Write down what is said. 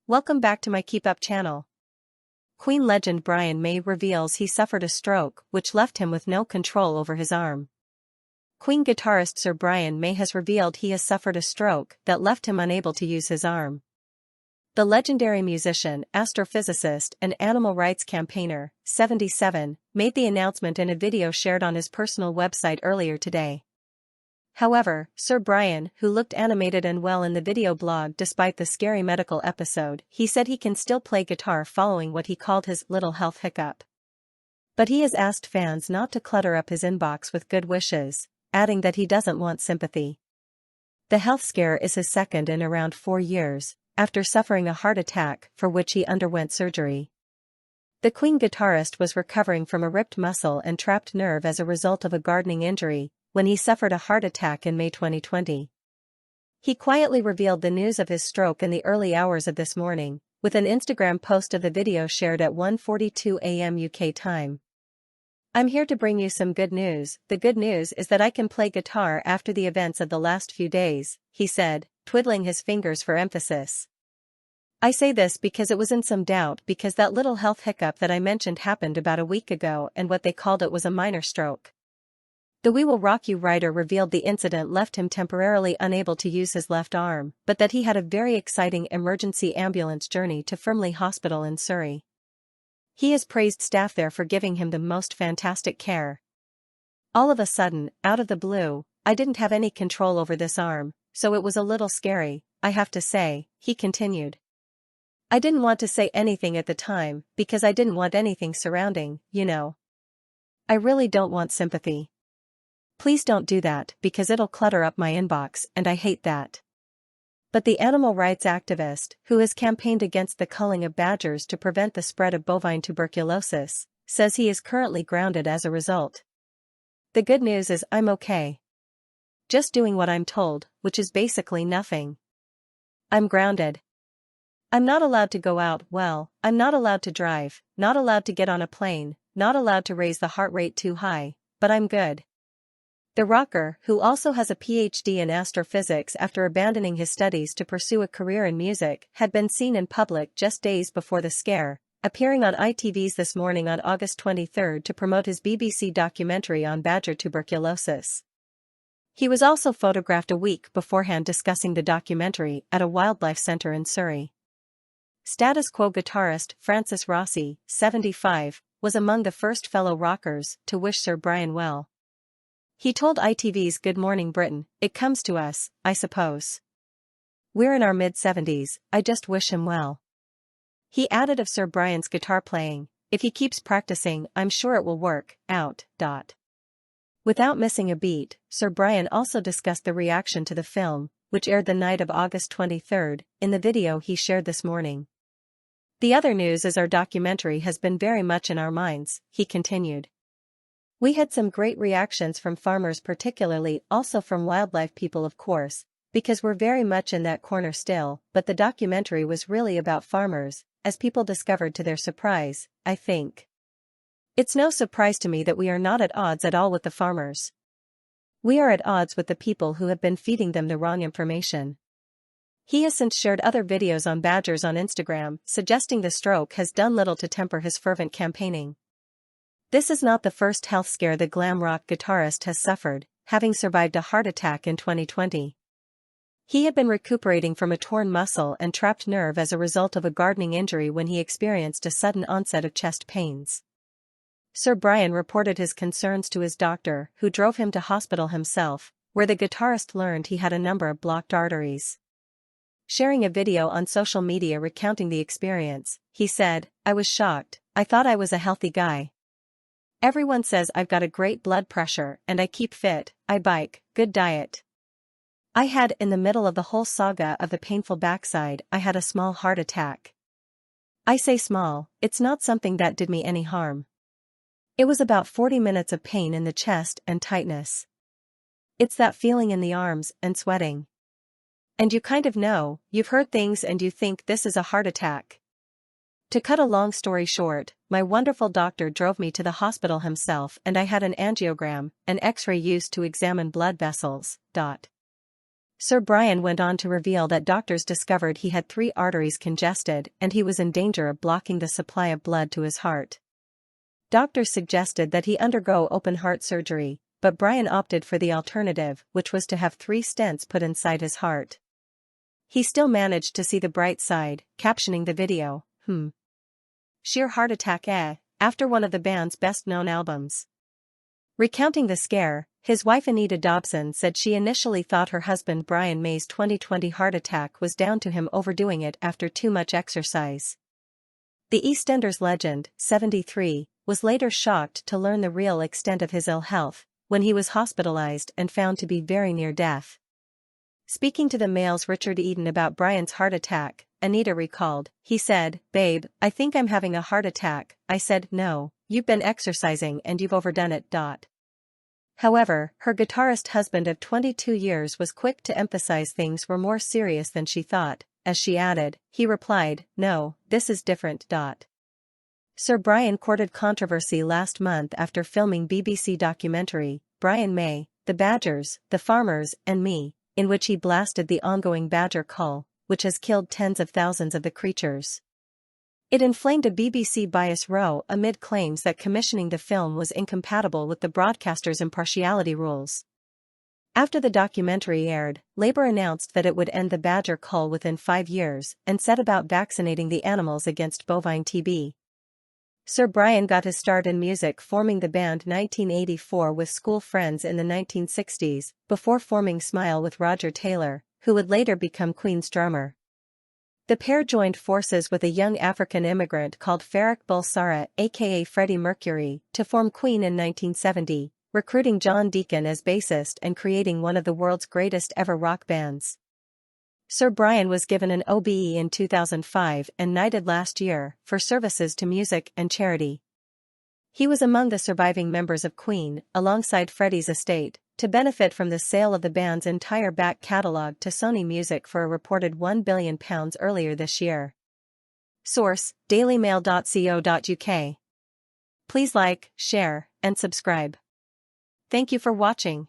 Welcome back to my Keep Up channel. Queen legend Brian May reveals he suffered a stroke which left him with no control over his arm. Queen guitarist Sir Brian May has revealed he has suffered a stroke that left him unable to use his arm. The legendary musician, astrophysicist and animal rights campaigner, 77, made the announcement in a video shared on his personal website earlier today. However, Sir Brian, who looked animated and well in the video blog despite the scary medical episode, he said he can still play guitar following what he called his little health hiccup. But he has asked fans not to clutter up his inbox with good wishes, adding that he doesn't want sympathy. The health scare is his second in around 4 years, after suffering a heart attack for which he underwent surgery. The Queen guitarist was recovering from a ripped muscle and trapped nerve as a result of a gardening injury, when he suffered a heart attack in May 2020. He quietly revealed the news of his stroke in the early hours of this morning, with an Instagram post of the video shared at 1:42 a.m. UK time. "I'm here to bring you some good news. The good news is that I can play guitar after the events of the last few days," he said, twiddling his fingers for emphasis. "I say this because it was in some doubt because that little health hiccup that I mentioned happened about a week ago and what they called it was a minor stroke." The We Will Rock You writer revealed the incident left him temporarily unable to use his left arm, but that he had a very exciting emergency ambulance journey to Frimley Hospital in Surrey. He has praised staff there for giving him the most fantastic care. "All of a sudden, out of the blue, I didn't have any control over this arm, so it was a little scary, I have to say," he continued. "I didn't want to say anything at the time, because I didn't want anything surrounding, you know. I really don't want sympathy. Please don't do that because it'll clutter up my inbox and I hate that." But the animal rights activist, who has campaigned against the culling of badgers to prevent the spread of bovine tuberculosis, says he is currently grounded as a result. "The good news is I'm okay. Just doing what I'm told, which is basically nothing. I'm grounded. I'm not allowed to go out, well, I'm not allowed to drive, not allowed to get on a plane, not allowed to raise the heart rate too high, but I'm good." The rocker, who also has a PhD in astrophysics after abandoning his studies to pursue a career in music, had been seen in public just days before the scare, appearing on ITV's This Morning on August 23 to promote his BBC documentary on badger tuberculosis. He was also photographed a week beforehand discussing the documentary at a wildlife centre in Surrey. Status Quo guitarist Francis Rossi, 75, was among the first fellow rockers to wish Sir Brian well. He told ITV's Good Morning Britain, "It comes to us, I suppose. We're in our mid-70s, I just wish him well." He added of Sir Brian's guitar playing, "If he keeps practicing, I'm sure it will work out." Without missing a beat, Sir Brian also discussed the reaction to the film, which aired the night of August 23, in the video he shared this morning. "The other news is our documentary has been very much in our minds," he continued. "We had some great reactions from farmers, particularly also from wildlife people, of course, because we're very much in that corner still, but the documentary was really about farmers, as people discovered to their surprise, I think. It's no surprise to me that we are not at odds at all with the farmers. We are at odds with the people who have been feeding them the wrong information." He has since shared other videos on badgers on Instagram, suggesting the stroke has done little to temper his fervent campaigning. This is not the first health scare the glam rock guitarist has suffered, having survived a heart attack in 2020. He had been recuperating from a torn muscle and trapped nerve as a result of a gardening injury when he experienced a sudden onset of chest pains. Sir Brian reported his concerns to his doctor, who drove him to hospital himself, where the guitarist learned he had a number of blocked arteries. Sharing a video on social media recounting the experience, he said, "I was shocked, I thought I was a healthy guy. Everyone says I've got a great blood pressure and I keep fit, I bike, good diet. I had, in the middle of the whole saga of the painful backside, I had a small heart attack. I say small, it's not something that did me any harm. It was about 40 minutes of pain in the chest and tightness. It's that feeling in the arms and sweating. And you kind of know, you've heard things and you think this is a heart attack." To cut a long story short, my wonderful doctor drove me to the hospital himself and I had an angiogram, an X-ray used to examine blood vessels. Sir Brian went on to reveal that doctors discovered he had 3 arteries congested and he was in danger of blocking the supply of blood to his heart. Doctors suggested that he undergo open heart surgery, but Brian opted for the alternative, which was to have 3 stents put inside his heart. He still managed to see the bright side, captioning the video, "Sheer heart attack after one of the band's best-known albums." Recounting the scare, his wife Anita Dobson said she initially thought her husband Brian May's 2020 heart attack was down to him overdoing it after too much exercise. The EastEnders legend, 73, was later shocked to learn the real extent of his ill health, when he was hospitalized and found to be very near death. Speaking to the Mail's Richard Eden about Brian's heart attack, Anita recalled, "He said, 'Babe, I think I'm having a heart attack.' I said, 'No, you've been exercising and you've overdone it.'" However, her guitarist husband of 22 years was quick to emphasize things were more serious than she thought, as she added, he replied, "No, this is different." Sir Brian courted controversy last month after filming BBC documentary, Brian May, The Badgers, The Farmers and Me, in which he blasted the ongoing badger cull, which has killed tens of thousands of the creatures. It inflamed a BBC bias row amid claims that commissioning the film was incompatible with the broadcaster's impartiality rules. After the documentary aired, Labour announced that it would end the badger cull within 5 years and set about vaccinating the animals against bovine TB. Sir Brian got his start in music forming the band 1984 with school friends in the 1960s, before forming Smile with Roger Taylor, who would later become Queen's drummer. The pair joined forces with a young African immigrant called Farrokh Bulsara aka Freddie Mercury to form Queen in 1970, recruiting John Deacon as bassist and creating one of the world's greatest ever rock bands. Sir Brian was given an OBE in 2005 and knighted last year for services to music and charity. He was among the surviving members of Queen, alongside Freddie's estate, to benefit from the sale of the band's entire back catalogue to Sony Music for a reported £1 billion earlier this year. Source: dailymail.co.uk. Please like, share, and subscribe. Thank you for watching.